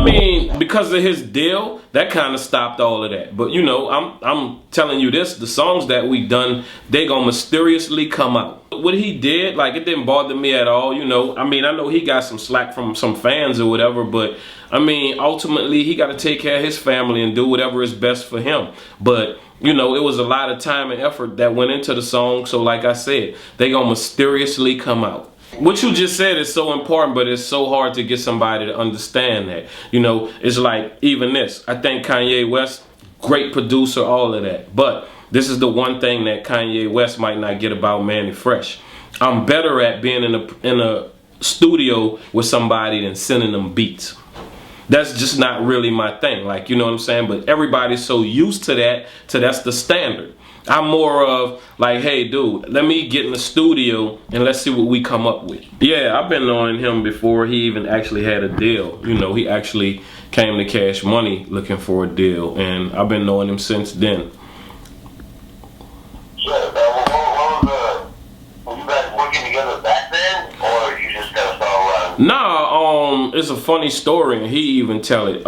I mean, because of his deal, that kind of stopped all of that. But you know, I'm telling you this: the songs that we done, they gonna mysteriously come out. What he did, like, it didn't bother me at all. You know, I mean, I know he got some slack from some fans or whatever, but I mean, ultimately, he got to take care of his family and do whatever is best for him. But you know, it was a lot of time and effort that went into the song. So, like I said, they gonna mysteriously come out. What you just said is so important, but it's so hard to get somebody to understand that. You know, it's like even this. I think Kanye West, great producer, all of that. But this is the one thing that Kanye West might not get about Mannie Fresh. I'm better at being in a studio with somebody than sending them beats. That's just not really my thing. Like, you know what I'm saying? But everybody's so used to that, that's the standard. I'm more of like, hey, dude, let me get in the studio and let's see what we come up with. Yeah, I've been knowing him before he even actually had a deal. You know, he actually came to Cash Money looking for a deal, and I've been knowing him since then. So, were you guys working together back then, or you just kind of started around? Nah, it's a funny story, and he even tell it.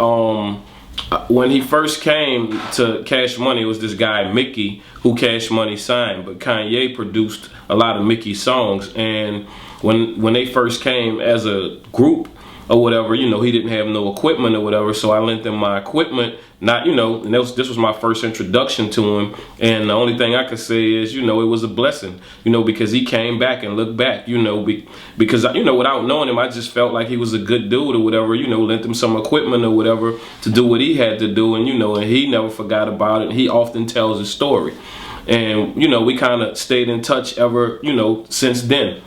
When he first came to Cash Money, it was this guy Mickey who Cash Money signed, but Kanye produced a lot of Mickey's songs. And when they first came as a group or whatever, you know, he didn't have no equipment or whatever, so I lent him my equipment. Not, you know, and this was my first introduction to him, and the only thing I could say is, you know, it was a blessing, you know, because he came back and looked back, you know, because, you know, without knowing him, I just felt like he was a good dude or whatever, you know, lent him some equipment or whatever to do what he had to do, and, you know, and he never forgot about it. He often tells his story, and, you know, we kind of stayed in touch ever, you know, since then.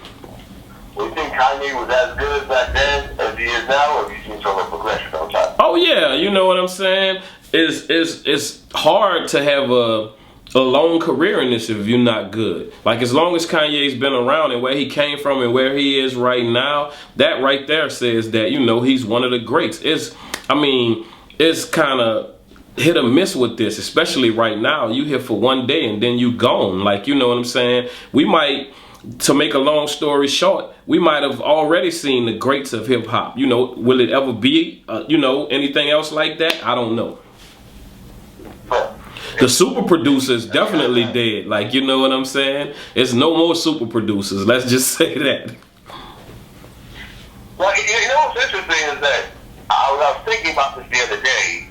Do you think Kanye was as good back then as he is now, or have you seen some of the progression on time? Oh yeah, you know what I'm saying? It's hard to have a long career in this if you're not good. Like, as long as Kanye's been around and where he came from and where he is right now, that right there says that, you know, he's one of the greats. It's kind of hit or miss with this, especially right now. You here for one day and then you gone. Like, you know what I'm saying? We might, to make a long story short, we might have already seen the greats of hip hop. You know, will it ever be, you know, anything else like that? I don't know. The super producers definitely dead. Like, you know what I'm saying? It's no more super producers. Let's just say that. Well, you know what's interesting is that I was thinking about this the other day.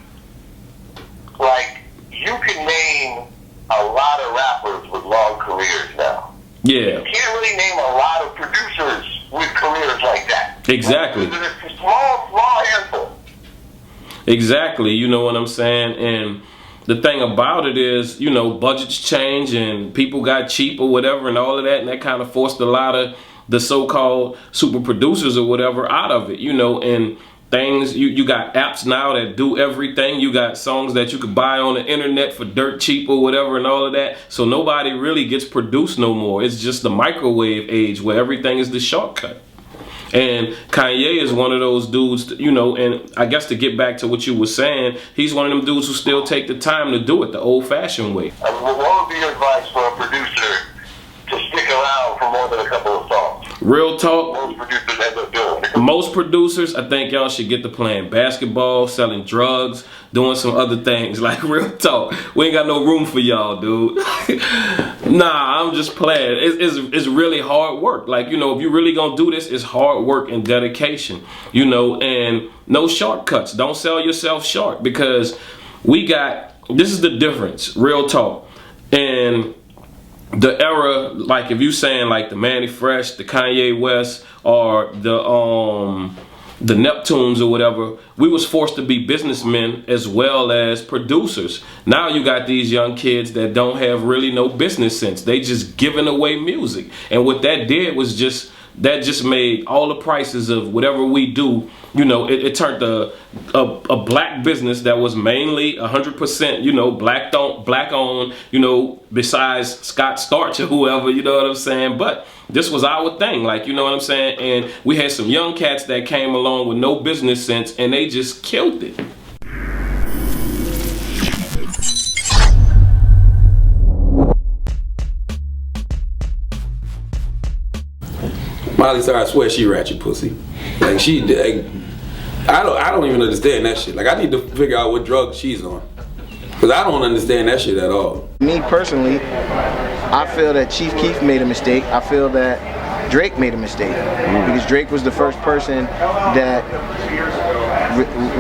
Like, you can name a lot of rappers with long careers now. Yeah. You can't really name a lot of producers with careers like that. Exactly. It's a small handful. Exactly. You know what I'm saying? And the thing about it is, you know, budgets change and people got cheap or whatever and all of that, and that kind of forced a lot of the so-called super producers or whatever out of it, you know, and things, you got apps now that do everything. You got songs that you could buy on the internet for dirt cheap or whatever and all of that. So nobody really gets produced no more. It's just the microwave age where everything is the shortcut. And Kanye is one of those dudes, you know, and I guess to get back to what you were saying, he's one of them dudes who still take the time to do it the old-fashioned way. What would be your advice for a producer to stick around for more than a couple of songs? Real talk. Most producers end up doing. Most producers, I think y'all should get to playing basketball, selling drugs, doing some other things. Like, real talk, we ain't got no room for y'all, dude. Nah, I'm just playing. It's really hard work. Like, you know, if you really gonna do this, it's hard work and dedication, you know, and no shortcuts. Don't sell yourself short, because this is the difference, real talk. And the era, like if you saying like the Mannie Fresh, the Kanye West, or the Neptunes or whatever, we was forced to be businessmen as well as producers. Now you got these young kids that don't have really no business sense. They just giving away music. And what that did was just made all the prices of whatever we do, you know, it turned a black business that was mainly 100%, you know, black owned, you know, besides Scott Storch or whoever, you know what I'm saying? But this was our thing, like, you know what I'm saying? And we had some young cats that came along with no business sense, and they just killed it. Molly, sorry, I swear she ratchet pussy. Like, she, I don't even understand that shit. Like, I need to figure out what drug she's on. Because I don't understand that shit at all. Me personally, I feel that Chief Keef made a mistake. I feel that Drake made a mistake. Because Drake was the first person that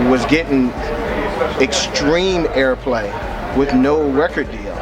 was getting extreme airplay with no record deal.